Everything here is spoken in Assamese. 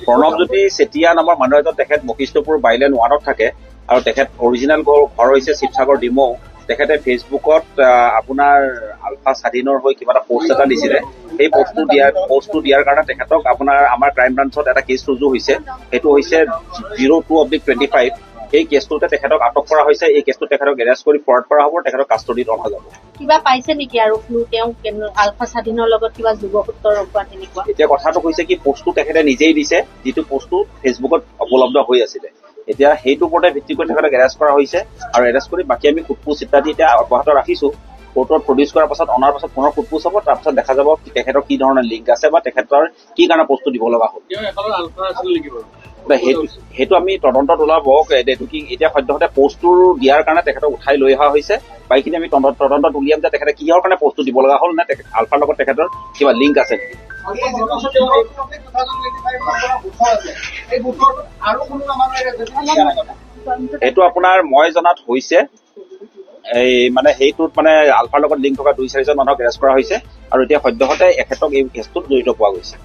প্ৰণৱজ্যোতি চেতিয়া নামৰ মানুহ এজন তেখেত বশিষ্ঠপুৰ বাইলেন 1ত থাকে আৰু তেখেত অৰিজিনেল ঘৰ হৈছে শিৱসাগৰ ডিমৌ। তেখেতে ফেচবুকত আপোনাৰ আলফা স্বাধীনৰ হৈ কিবা এটা পোষ্ট এটা দিছিলে। সেই পোষ্টটো দিয়াৰ কাৰণে তেখেতক আপোনাৰ আমাৰ ক্ৰাইম ব্ৰাঞ্চত এটা কেছ ৰুজু হৈছে। সেইটো হৈছে 02/25। এই কেছটোতে তেখেতক আটক কৰা হৈছে। এই কেছটো তেখেতক এৰেষ্ট কৰি ফৰৱাৰ্ড কৰা হ'ব, তেখেতক কাষ্টডিত অনা যাব। কিবা পাইছে নেকি আৰু তেওঁ আলফা স্বাধীনৰ লগত কিবা যোগসূত্ৰৰ ৰূপত তেনেকুৱা? এতিয়া কথাটো হৈছে কি, পোষ্টটো তেখেতে নিজেই দিছে, যিটো পোষ্টটো ফেচবুকত উপলব্ধ হৈ আছিলে। এতিয়া সেইটোৰ ওপৰতে ভিত্তি কৰি তেখেতক এৰেষ্ট কৰা হৈছে আৰু এৰেষ্ট কৰি বাকী আমি সোধপোছ ইত্যাদি এতিয়া অব্যাহত ৰাখিছো। কোৰ্টত প্ৰডিউচ কৰাৰ পাছত অনাৰ পাছত পুনৰ সোধপোছ হ'ব, তাৰপাছত দেখা যাব তেখেতৰ কি ধৰণৰ লিংক আছে বা তেখেতৰ কি কাৰণে পোষ্টটো দিব লগা হ'ল। সেইটো আমি তদন্তত ওলাব। এইটো কি এতিয়া সদ্যহতে পোষ্টটো দিয়াৰ কাৰণে তেখেতক উঠাই লৈ অহা হৈছে। বাকীখিনি আমি তদন্তত উলিয়াম যে তেখেতে কিহৰ কাৰণে পোষ্টটো দিব লগা হ'ল, নে আলফাৰ লগত তেখেতৰ কিবা লিংক আছে নেকি। এইটো আপোনাৰ মই জনাত হৈছে এই মানে সেইটোত মানে আলফাৰ লগত লিংক থকা 2-4জন মানুহক এৰেষ্ট কৰা হৈছে আৰু এতিয়া সদ্যহতে এখেতক এই কেছটোত জড়িত পোৱা গৈছে।